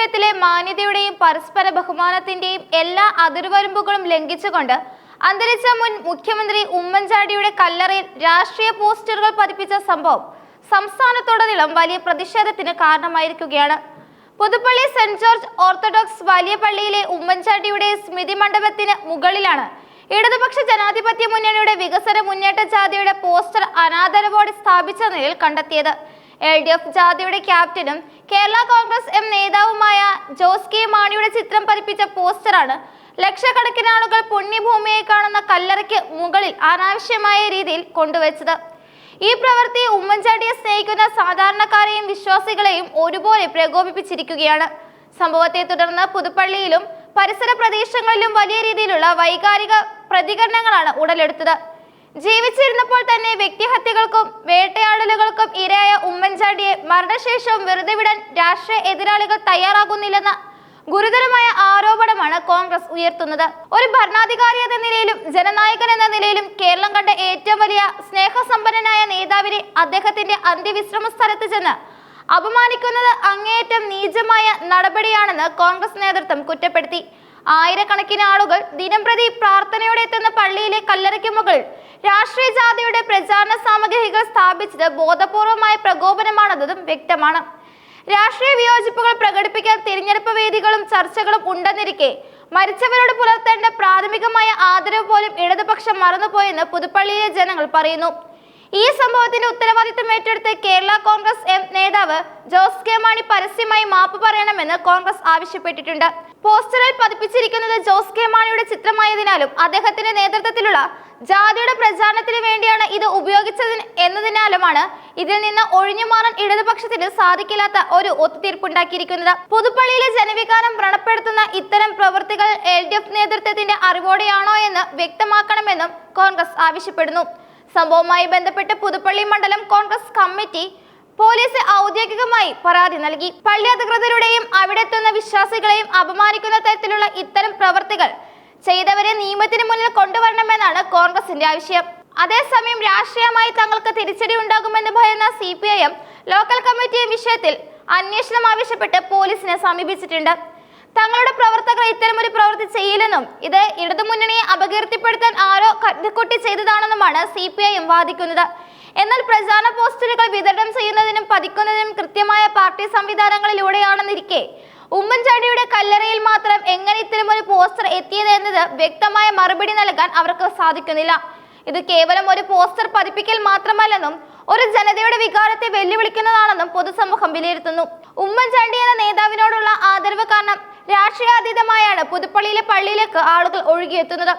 വിഷയത്തിലെ മാന്യതയുടെയും പരസ്പര ബഹുമാനത്തിന്റെയും എല്ലാ അതിർവരമ്പുകളും ലംഘിച്ചുകൊണ്ട് അന്തരിച്ച മുൻ മുഖ്യമന്ത്രി ഉമ്മൻചാണ്ടിയുടെ കല്ലറയിൽ രാഷ്ട്രീയ പോസ്റ്ററുകൾ പതിപ്പിച്ച സംഭവം സംസ്ഥാനത്തുടനീളം വലിയ പ്രതിഷേധത്തിന് കാരണമായിരിക്കുകയാണ്. പുതുപ്പള്ളി സെന്റ് ജോർജ് ഓർത്തഡോക്സ് വലിയ പള്ളിയിലെ ഉമ്മൻചാണ്ടിയുടെ സ്മൃതി മണ്ഡപത്തിന് മുകളിലാണ് ഇടതുപക്ഷ ജനാധിപത്യ മുന്നണിയുടെ വികസന മുന്നേറ്റ ജാഥയുടെ പോസ്റ്റർ അനാദരവോടെ സ്ഥാപിച്ച നിലയിൽ കണ്ടെത്തിയത്. LDF ജാഥയുടെ ക്യാപ്റ്റനും കേരള കോൺഗ്രസ് എം നേതാവുമായ ജോസ് കെ മാണിയുടെ ചിത്രം പതിപ്പിച്ച പോസ്റ്ററാണ് ലക്ഷക്കണക്കിന് ആളുകൾ പുണ്യഭൂമിയായി കാണുന്ന കല്ലറയ്ക്ക് മുകളിൽ അനാവശ്യമായ രീതിയിൽ കൊണ്ടുവച്ചത്. ഈ പ്രവൃത്തി ഉമ്മൻചാണ്ടിയെ സ്നേഹിക്കുന്ന സാധാരണക്കാരെയും വിശ്വാസികളെയും ഒരുപോലെ പ്രകോപിപ്പിച്ചിരിക്കുകയാണ്. സംഭവത്തെ തുടർന്ന് പുതുപ്പള്ളിയിലും പരിസര പ്രദേശങ്ങളിലും വലിയ രീതിയിലുള്ള വൈകാരിക പ്രതികരണങ്ങളാണ് ഉടലെടുത്തത്. ജീവിച്ചിരുന്നപ്പോൾ തന്നെ വ്യക്തിഹത്യകൾക്കും വേട്ടയാടലുകൾക്കും ഇരയായ ഉമ്മൻചാണ്ടിയെ മരണശേഷവും വെറുതെ വിടാൻ രാഷ്ട്രീയ എതിരാളികൾ തയ്യാറാകുന്നില്ലെന്ന ഗുരുതരമായ ആരോപണമാണ് കോൺഗ്രസ് ഉയർത്തുന്നത്. ഒരു ഭരണാധികാരി എന്ന നിലയിലും ജനനായകൻ എന്ന നിലയിലും കേരളം കണ്ട ഏറ്റവും വലിയ സ്നേഹസമ്പന്നനായ നേതാവിനെ അദ്ദേഹത്തിന്റെ അന്ത്യവിശ്രമ സ്ഥലത്ത് ചെന്ന് അപമാനിക്കുന്നത് അങ്ങേയറ്റം നീചമായ നടപടിയാണെന്ന് കോൺഗ്രസ് നേതൃത്വം കുറ്റപ്പെടുത്തി. ആയിരക്കണക്കിന് ആളുകൾ ദിനംപ്രതി പ്രാർത്ഥനയോടെ എത്തുന്ന പള്ളിയിലെ കല്ലറയ്ക്ക് മുകളിൽ രാഷ്ട്രീയ ജാഥയുടെ പ്രചാരണ സാമഗ്രികൾ സ്ഥാപിച്ചത് ബോധപൂർവമായ പ്രകോപനമാണെന്നതും വ്യക്തമാണ്. രാഷ്ട്രീയ വിയോജിപ്പുകൾ പ്രകടിപ്പിക്കാൻ തിരഞ്ഞെടുപ്പ് വേദികളും ചർച്ചകളും ഉണ്ടെന്നിരിക്കെ മരിച്ചവരോട് പുലർത്തേണ്ട പ്രാഥമികമായ ആദരവ് പോലും ഇടതുപക്ഷം മറന്നുപോയെന്ന് പുതുപ്പള്ളിയിലെ ജനങ്ങൾ പറയുന്നു. ഈ സംഭവത്തിന്റെ ഉത്തരവാദിത്തം ഏറ്റെടുത്ത് കേരള കോൺഗ്രസ് എം നേതാവ് ജോസ് കെ മാണി പരസ്യമായി മാപ്പ് പറയണമെന്ന് കോൺഗ്രസ് ആവശ്യപ്പെട്ടിട്ടുണ്ട്. പോസ്റ്ററിൽ പതിപ്പിച്ചിരിക്കുന്നത് ജോസ് കെ മാണിയുടെ ചിത്രമായതിനാലും അദ്ദേഹത്തിന്റെ നേതൃത്വത്തിലുള്ള ജാഥയുടെ പ്രചാരണത്തിന് വേണ്ടിയാണ് ഇത് ഉപയോഗിച്ചത് എന്നതിനാലുമാണ് ഇതിൽ നിന്ന് ഒഴിഞ്ഞു മാറാൻ ഇടതുപക്ഷത്തിന് സാധിക്കില്ലാത്ത ഒരു ഒത്തുതീർപ്പുണ്ടാക്കിയിരിക്കുന്നത്. പുതുപ്പള്ളിയിലെ ജനവികാരം വ്രണപ്പെടുത്തുന്ന ഇത്തരം പ്രവൃത്തികൾ LDF നേതൃത്വത്തിന്റെ അറിവോടെയാണോ എന്ന് വ്യക്തമാക്കണമെന്നും കോൺഗ്രസ് ആവശ്യപ്പെടുന്നു. സംഭവവുമായി ബന്ധപ്പെട്ട് പുതുപ്പള്ളി മണ്ഡലം കോൺഗ്രസ് കമ്മിറ്റി പോലീസ് ഔദ്യോഗികമായി പരാതി നൽകി. പള്ളി അധികൃതരുടെയും അവിടെ എത്തുന്ന വിശ്വാസികളെയും അപമാനിക്കുന്ന തരത്തിലുള്ള ഇത്തരം പ്രവൃത്തികൾ ചെയ്തവരെ നിയമത്തിന് മുന്നിൽ കൊണ്ടുവരണമെന്നാണ് കോൺഗ്രസിന്റെ ആവശ്യം. അതേസമയം രാഷ്ട്രീയമായി തങ്ങൾക്ക് തിരിച്ചടി ഉണ്ടാകുമെന്ന് ഭയന്ന CPIM ലോക്കൽ കമ്മിറ്റി വിഷയത്തിൽ അന്വേഷണം ആവശ്യപ്പെട്ട് പോലീസിനെ സമീപിച്ചിട്ടുണ്ട്. തങ്ങളുടെ പ്രവർത്തകർ ഇത്തരമൊരു പ്രവൃത്തി ചെയ്യില്ലെന്നും ഇത് ഇടതുമുന്നണിയെ അപകീർത്തിപ്പെടുത്താൻ ആരോ കരുതിക്കുട്ടി ചെയ്തതാണെന്നുമാണ് CPIM വാദിക്കുന്നത്. എന്നാൽ പ്രചാരണ പോസ്റ്ററുകൾ വിതരണം ചെയ്യുന്നതിനും പതിക്കുന്നതിനും കൃത്യമായ പാർട്ടി സംവിധാനങ്ങളിലൂടെയാണെന്നിരിക്കെ ഉമ്മൻചാണ്ടിയുടെ കല്ലറയിൽ മാത്രം എങ്ങനെ ഇത്തരമൊരു പോസ്റ്റർ എത്തിയത് എന്നത് വ്യക്തമായ മറുപടി നൽകാൻ അവർക്ക് സാധിക്കുന്നില്ല. ഇത് കേവലം ഒരു പോസ്റ്റർ പതിപ്പിക്കൽ മാത്രമല്ലെന്നും ഒരു ജനതയുടെ വികാരത്തെ വെല്ലുവിളിക്കുന്നതാണെന്നും പൊതുസമൂഹം വിലയിരുത്തുന്നു. ഉമ്മൻചാണ്ടി എന്ന നേതാവിനോടുള്ള ആദരവ് കാരണം രാഷ്ട്രീയാതീതമായാണ് പുതുപ്പള്ളിയിലെ പള്ളിയിലേക്ക് ആളുകൾ ഒഴുകിയെത്തുന്നത്.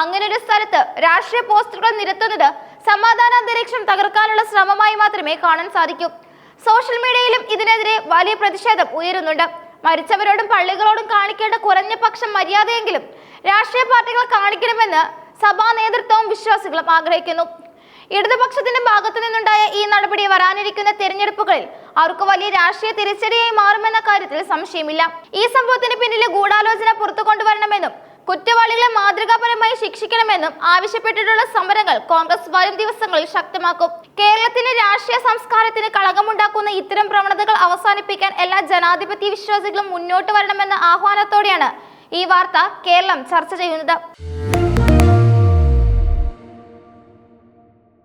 അങ്ങനെ ഒരു സ്ഥലത്ത് രാഷ്ട്രീയ പോസ്റ്ററുകൾ നിരത്തുന്നത് സമാധാന അന്തരീക്ഷം തകർക്കാനുള്ള ശ്രമമായി മാത്രമേ കാണാൻ സാധിക്കൂ. സോഷ്യൽ മീഡിയയിലും ഇതിനെതിരെ വലിയ പ്രതിഷേധം ഉയരുന്നുണ്ട്. മരിച്ചവരോടും പള്ളികളോടും കാണിക്കേണ്ട കുറഞ്ഞ പക്ഷം മര്യാദയെങ്കിലും രാഷ്ട്രീയ പാർട്ടികൾ കാണിക്കണമെന്ന് സഭാ നേതൃത്വവും വിശ്വാസികളും ആഗ്രഹിക്കുന്നു. ഇടതുപക്ഷത്തിന്റെ ഭാഗത്തു നിന്നുണ്ടായ ഈ നടപടി വരാനിരിക്കുന്ന തെരഞ്ഞെടുപ്പുകളിൽ അവർക്ക് വലിയ രാഷ്ട്രീയ തിരിച്ചടിയായി മാറുമെന്ന കാര്യത്തിൽ സംശയമില്ല. ഈ സംഭവത്തിന് പിന്നിലെ ഗൂഢാലോചന പുറത്തു കൊണ്ടുവരണമെന്നും കുറ്റവാളികളെ മാതൃകാപരമായി ശിക്ഷിക്കണമെന്നും ആവശ്യപ്പെട്ടിട്ടുള്ള സമരങ്ങൾ കോൺഗ്രസ് വരും ദിവസങ്ങളിൽ ശക്തമാക്കും. കേരളത്തിന്റെ രാഷ്ട്രീയ സംസ്കാരത്തിന് കളങ്കമുണ്ടാക്കുന്ന ഇത്തരം പ്രവണതകൾ അവസാനിപ്പിക്കാൻ എല്ലാ ജനാധിപത്യ വിശ്വാസികളും മുന്നോട്ട് വരണമെന്ന ആഹ്വാനത്തോടെയാണ് ഈ വാർത്ത കേരളം ചർച്ച ചെയ്യുന്നത്.